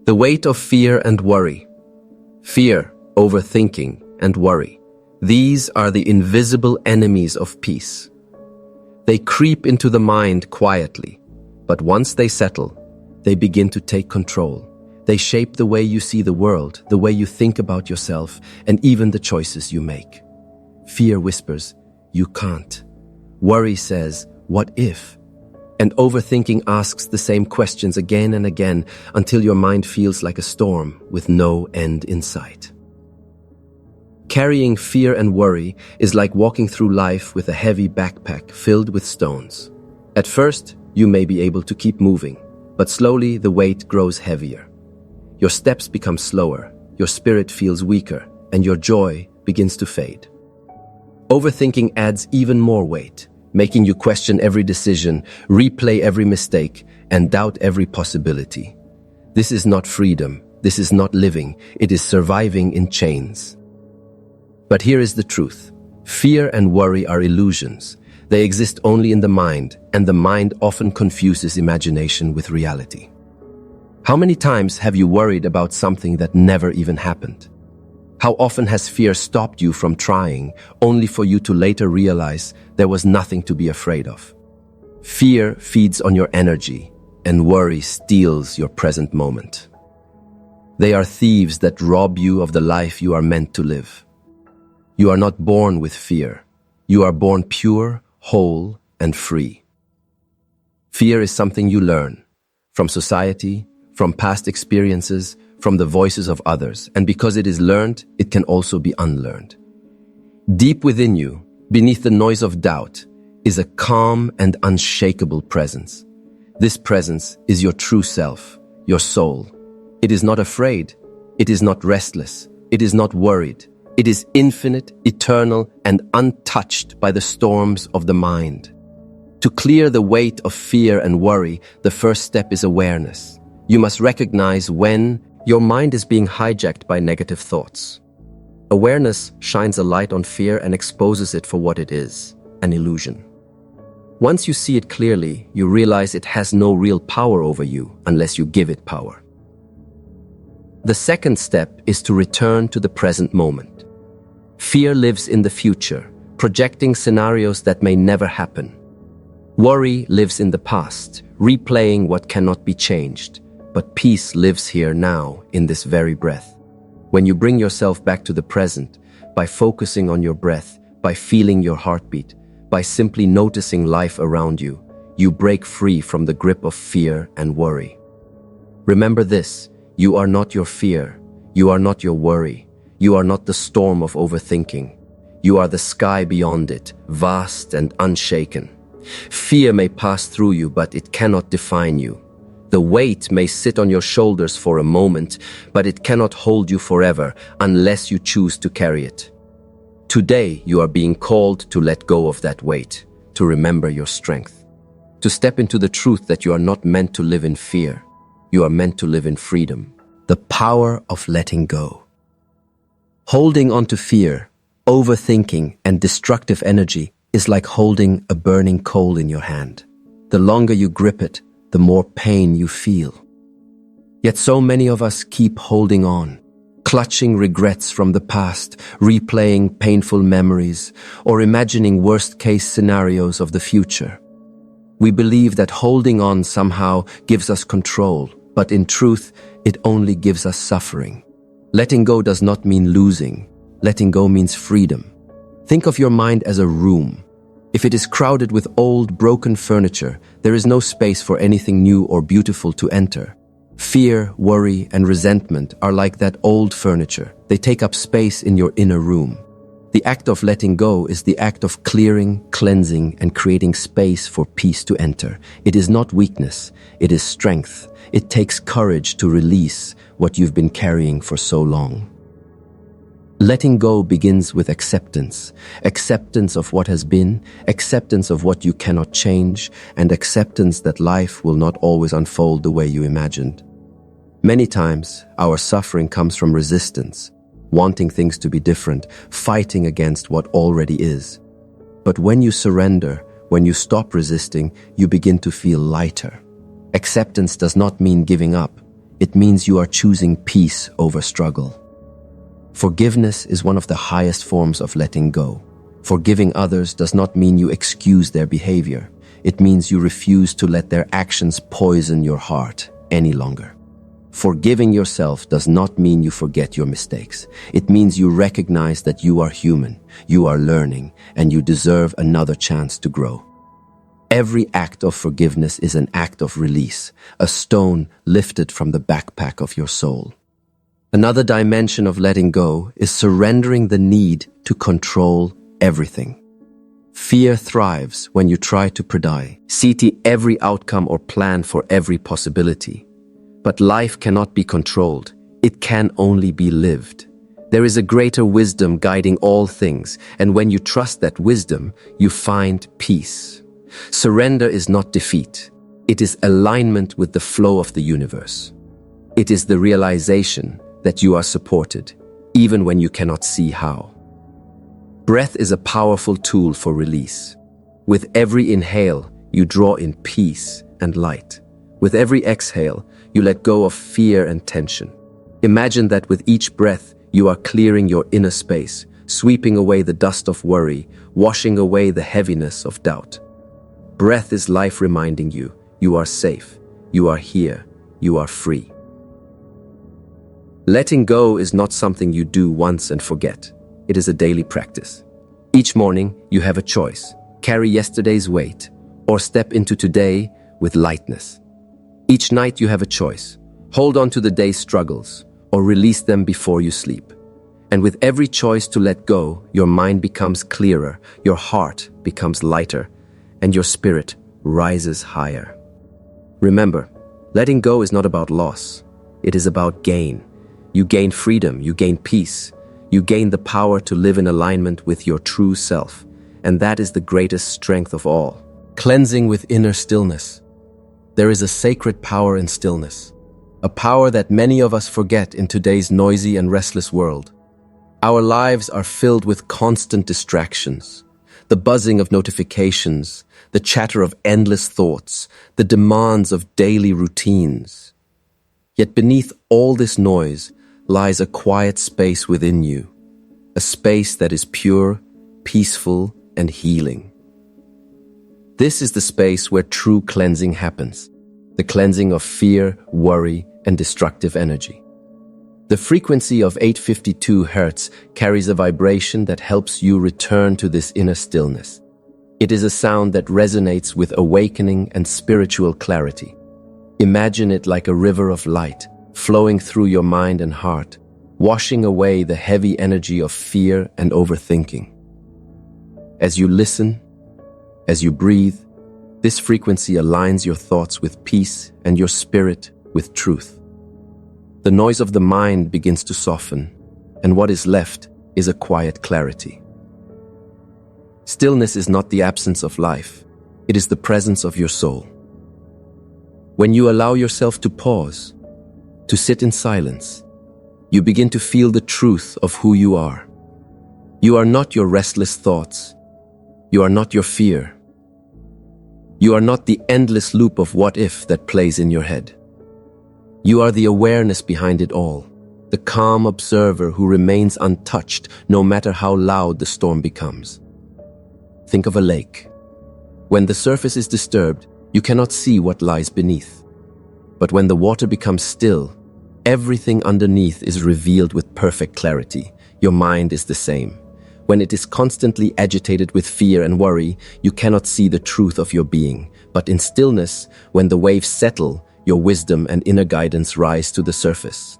The weight of fear and worry. Fear, overthinking, and worry. These are the invisible enemies of peace. They creep into the mind quietly, but once they settle, they begin to take control. They shape the way you see the world, the way you think about yourself, and even the choices you make. Fear whispers, "You can't." Worry says, "What if?" And overthinking asks the same questions again and again until your mind feels like a storm with no end in sight. Carrying fear and worry is like walking through life with a heavy backpack filled with stones. At first, you may be able to keep moving, but slowly the weight grows heavier. Your steps become slower, your spirit feels weaker, and your joy begins to fade. Overthinking adds even more weight, making you question every decision, replay every mistake, and doubt every possibility. This is not freedom, this is not living, it is surviving in chains. But here is the truth. Fear and worry are illusions. They exist only in the mind, and the mind often confuses imagination with reality. How many times have you worried about something that never even happened? How often has fear stopped you from trying, only for you to later realize there was nothing to be afraid of? Fear feeds on your energy, and worry steals your present moment. They are thieves that rob you of the life you are meant to live. You are not born with fear. You are born pure, whole, and free. Fear is something you learn from society, from past experiences, from the voices of others, and because it is learned, it can also be unlearned. Deep within you, beneath the noise of doubt, is a calm and unshakable presence. This presence is your true self, your soul. It is not afraid, it is not restless, it is not worried. It is infinite, eternal, and untouched by the storms of the mind. To clear the weight of fear and worry, the first step is awareness. You must recognize when your mind is being hijacked by negative thoughts. Awareness shines a light on fear and exposes it for what it is, an illusion. Once you see it clearly, you realize it has no real power over you unless you give it power. The second step is to return to the present moment. Fear lives in the future, projecting scenarios that may never happen. Worry lives in the past, replaying what cannot be changed. But peace lives here now, in this very breath. When you bring yourself back to the present, by focusing on your breath, by feeling your heartbeat, by simply noticing life around you, you break free from the grip of fear and worry. Remember this, you are not your fear, you are not your worry. You are not the storm of overthinking. You are the sky beyond it, vast and unshaken. Fear may pass through you, but it cannot define you. The weight may sit on your shoulders for a moment, but it cannot hold you forever unless you choose to carry it. Today, you are being called to let go of that weight, to remember your strength, to step into the truth that you are not meant to live in fear. You are meant to live in freedom. The power of letting go. Holding on to fear, overthinking, and destructive energy is like holding a burning coal in your hand. The longer you grip it, the more pain you feel. Yet so many of us keep holding on, clutching regrets from the past, replaying painful memories, or imagining worst-case scenarios of the future. We believe that holding on somehow gives us control, but in truth, it only gives us suffering. Letting go does not mean losing. Letting go means freedom. Think of your mind as a room. If it is crowded with old, broken furniture, there is no space for anything new or beautiful to enter. Fear, worry, and resentment are like that old furniture. They take up space in your inner room. The act of letting go is the act of clearing, cleansing, and creating space for peace to enter. It is not weakness, it is strength. It takes courage to release what you've been carrying for so long. Letting go begins with acceptance. Acceptance of what has been, acceptance of what you cannot change, and acceptance that life will not always unfold the way you imagined. Many times, our suffering comes from resistance, wanting things to be different, fighting against what already is. But when you surrender, when you stop resisting, you begin to feel lighter. Acceptance does not mean giving up. It means you are choosing peace over struggle. Forgiveness is one of the highest forms of letting go. Forgiving others does not mean you excuse their behavior. It means you refuse to let their actions poison your heart any longer. Forgiving yourself does not mean you forget your mistakes. It means you recognize that you are human, you are learning, and you deserve another chance to grow. Every act of forgiveness is an act of release, a stone lifted from the backpack of your soul. Another dimension of letting go is surrendering the need to control everything. Fear thrives when you try to predict, see every outcome or plan for every possibility. But life cannot be controlled. It can only be lived. There is a greater wisdom guiding all things, and when you trust that wisdom, you find peace. Surrender is not defeat. It is alignment with the flow of the universe. It is the realization that you are supported, even when you cannot see how. Breath is a powerful tool for release. With every inhale, you draw in peace and light. With every exhale, you let go of fear and tension. Imagine that with each breath, you are clearing your inner space, sweeping away the dust of worry, washing away the heaviness of doubt. Breath is life reminding you, you are safe, you are here, you are free. Letting go is not something you do once and forget. It is a daily practice. Each morning, you have a choice: carry yesterday's weight or step into today with lightness. Each night you have a choice: hold on to the day's struggles or release them before you sleep. And with every choice to let go, your mind becomes clearer, your heart becomes lighter, and your spirit rises higher. Remember, letting go is not about loss. It is about gain. You gain freedom, you gain peace, you gain the power to live in alignment with your true self, and that is the greatest strength of all. Cleansing with inner stillness. There is a sacred power in stillness, a power that many of us forget in today's noisy and restless world. Our lives are filled with constant distractions, the buzzing of notifications, the chatter of endless thoughts, the demands of daily routines. Yet beneath all this noise lies a quiet space within you, a space that is pure, peaceful, and healing. This is the space where true cleansing happens, the cleansing of fear, worry, and destructive energy. The frequency of 852 Hz carries a vibration that helps you return to this inner stillness. It is a sound that resonates with awakening and spiritual clarity. Imagine it like a river of light, flowing through your mind and heart, washing away the heavy energy of fear and overthinking. As you listen, as you breathe, this frequency aligns your thoughts with peace and your spirit with truth. The noise of the mind begins to soften, and what is left is a quiet clarity. Stillness is not the absence of life, it is the presence of your soul. When you allow yourself to pause, to sit in silence, you begin to feel the truth of who you are. You are not your restless thoughts. You are not your fear. You are not the endless loop of what if that plays in your head. You are the awareness behind it all, the calm observer who remains untouched no matter how loud the storm becomes. Think of a lake. When the surface is disturbed, you cannot see what lies beneath. But when the water becomes still, everything underneath is revealed with perfect clarity. Your mind is the same. When it is constantly agitated with fear and worry, you cannot see the truth of your being. But in stillness, when the waves settle, your wisdom and inner guidance rise to the surface.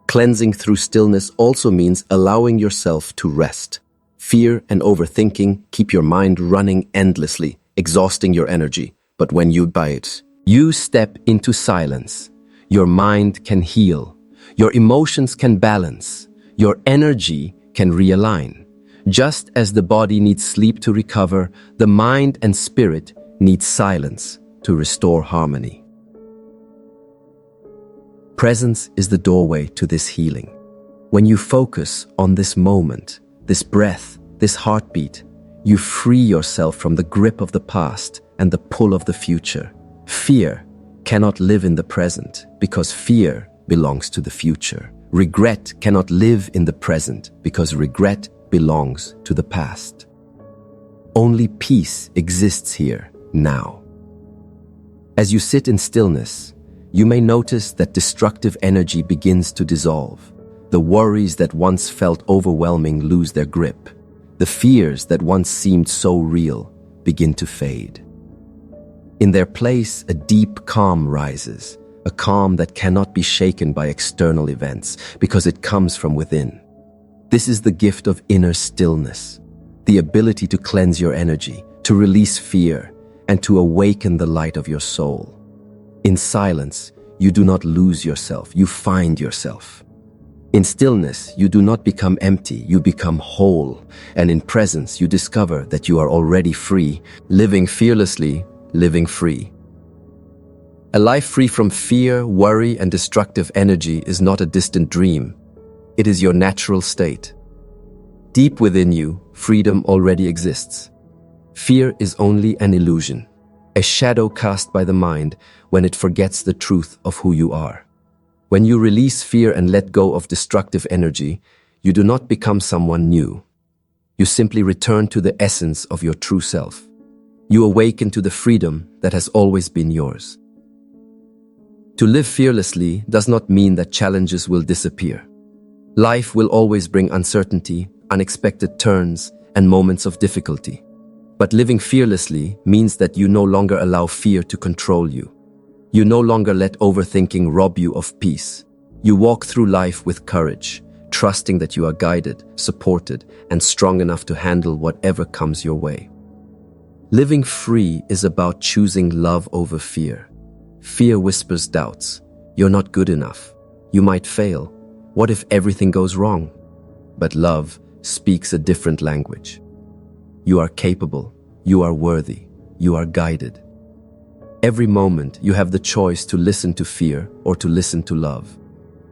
Cleansing through stillness also means allowing yourself to rest. Fear and overthinking keep your mind running endlessly, exhausting your energy. But when you you step into silence. Your mind can heal. Your emotions can balance. Your energy can realign. Just as the body needs sleep to recover, the mind and spirit need silence to restore harmony. Presence is the doorway to this healing. When you focus on this moment, this breath, this heartbeat, you free yourself from the grip of the past and the pull of the future. Fear cannot live in the present because fear belongs to the future. Regret cannot live in the present because regret belongs to the past. Only peace exists here, now. As you sit in stillness, you may notice that destructive energy begins to dissolve. The worries that once felt overwhelming lose their grip. The fears that once seemed so real begin to fade. In their place, a deep calm rises, a calm that cannot be shaken by external events because it comes from within. This is the gift of inner stillness, the ability to cleanse your energy, to release fear, and to awaken the light of your soul. In silence, you do not lose yourself, you find yourself. In stillness, you do not become empty, you become whole, and in presence, you discover that you are already free, living fearlessly, living free. A life free from fear, worry, and destructive energy is not a distant dream. It is your natural state. Deep within you, freedom already exists. Fear is only an illusion, a shadow cast by the mind when it forgets the truth of who you are. When you release fear and let go of destructive energy, you do not become someone new. You simply return to the essence of your true self. You awaken to the freedom that has always been yours. To live fearlessly does not mean that challenges will disappear. Life will always bring uncertainty, unexpected turns, and moments of difficulty. But living fearlessly means that you no longer allow fear to control you. You no longer let overthinking rob you of peace. You walk through life with courage, trusting that you are guided, supported, and strong enough to handle whatever comes your way. Living free is about choosing love over fear. Fear whispers doubts. You're not good enough. You might fail. What if everything goes wrong? But love speaks a different language. You are capable. You are worthy. You are guided. Every moment you have the choice to listen to fear or to listen to love.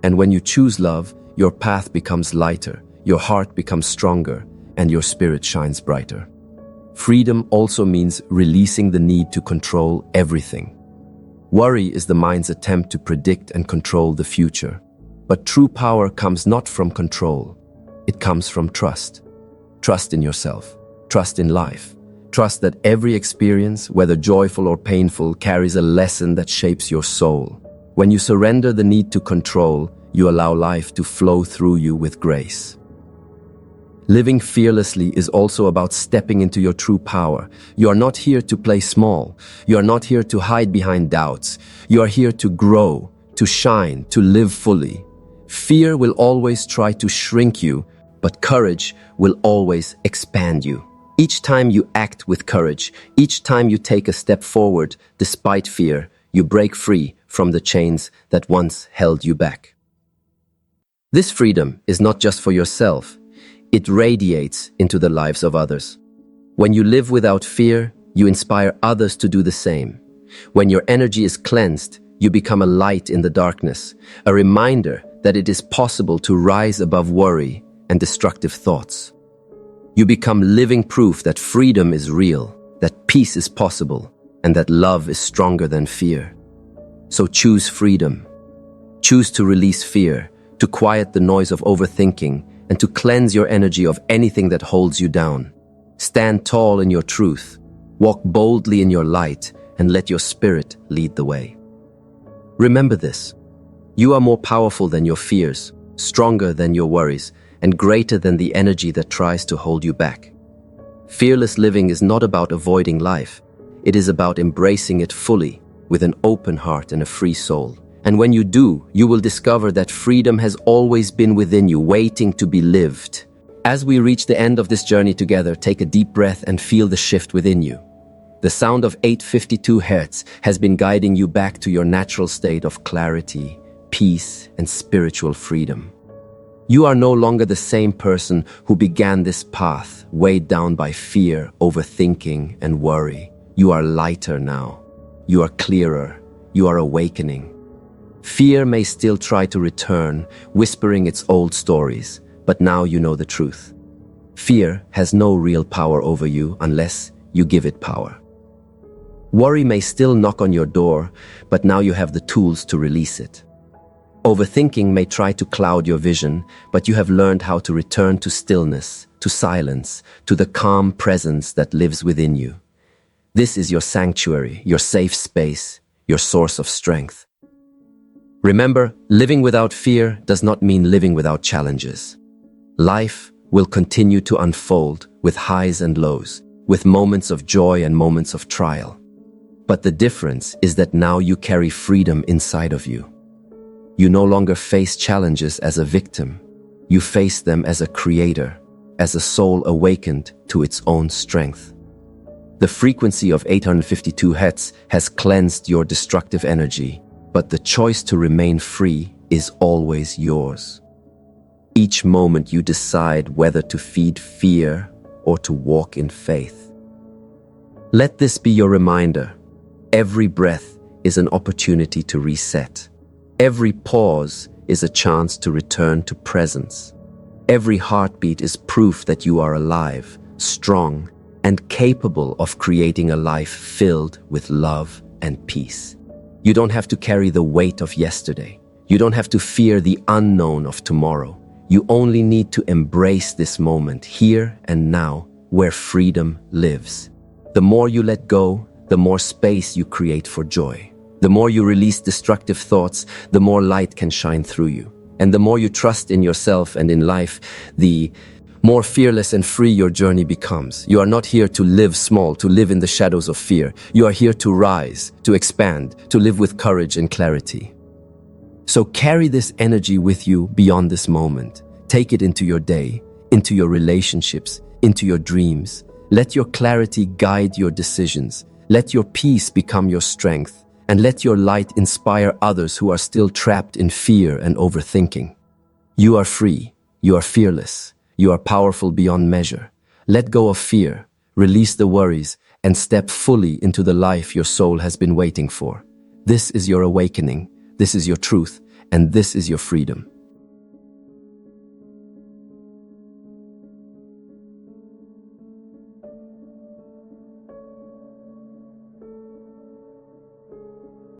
And when you choose love, your path becomes lighter, your heart becomes stronger, and your spirit shines brighter. Freedom also means releasing the need to control everything. Worry is the mind's attempt to predict and control the future. But true power comes not from control. It comes from trust. Trust in yourself. Trust in life. Trust that every experience, whether joyful or painful, carries a lesson that shapes your soul. When you surrender the need to control, you allow life to flow through you with grace. Living fearlessly is also about stepping into your true power. You are not here to play small. You are not here to hide behind doubts. You are here to grow, to shine, to live fully. Fear will always try to shrink you, but courage will always expand you. Each time you act with courage, each time you take a step forward despite fear, you break free from the chains that once held you back. This freedom is not just for yourself. It radiates into the lives of others. When you live without fear, you inspire others to do the same. When your energy is cleansed, you become a light in the darkness, a reminder that it is possible to rise above worry and destructive thoughts. You become living proof that freedom is real, that peace is possible, and that love is stronger than fear. So choose freedom. Choose to release fear, to quiet the noise of overthinking, and to cleanse your energy of anything that holds you down. Stand tall in your truth, walk boldly in your light, and let your spirit lead the way. Remember this: you are more powerful than your fears, stronger than your worries, and greater than the energy that tries to hold you back. Fearless living is not about avoiding life. It is about embracing it fully, with an open heart and a free soul. And when you do, you will discover that freedom has always been within you, waiting to be lived. As we reach the end of this journey together, take a deep breath and feel the shift within you. The sound of 852 Hz has been guiding you back to your natural state of clarity, peace, and spiritual freedom. You are no longer the same person who began this path, weighed down by fear, overthinking, and worry. You are lighter now. You are clearer. You are awakening. Fear may still try to return, whispering its old stories, but now you know the truth. Fear has no real power over you unless you give it power. Worry may still knock on your door, but now you have the tools to release it. Overthinking may try to cloud your vision, but you have learned how to return to stillness, to silence, to the calm presence that lives within you. This is your sanctuary, your safe space, your source of strength. Remember, living without fear does not mean living without challenges. Life will continue to unfold with highs and lows, with moments of joy and moments of trial. But the difference is that now you carry freedom inside of you. You no longer face challenges as a victim. You face them as a creator, as a soul awakened to its own strength. The frequency of 852 Hz has cleansed your destructive energy, but the choice to remain free is always yours. Each moment you decide whether to feed fear or to walk in faith. Let this be your reminder. Every breath is an opportunity to reset. Every pause is a chance to return to presence. Every heartbeat is proof that you are alive, strong, and capable of creating a life filled with love and peace. You don't have to carry the weight of yesterday. You don't have to fear the unknown of tomorrow. You only need to embrace this moment, here and now, where freedom lives. The more you let go, the more space you create for joy. The more you release destructive thoughts, the more light can shine through you. And the more you trust in yourself and in life, the more fearless and free your journey becomes. You are not here to live small, to live in the shadows of fear. You are here to rise, to expand, to live with courage and clarity. So carry this energy with you beyond this moment. Take it into your day, into your relationships, into your dreams. Let your clarity guide your decisions. Let your peace become your strength. And let your light inspire others who are still trapped in fear and overthinking. You are free. You are fearless. You are powerful beyond measure. Let go of fear, release the worries, and step fully into the life your soul has been waiting for. This is your awakening. This is your truth. And this is your freedom.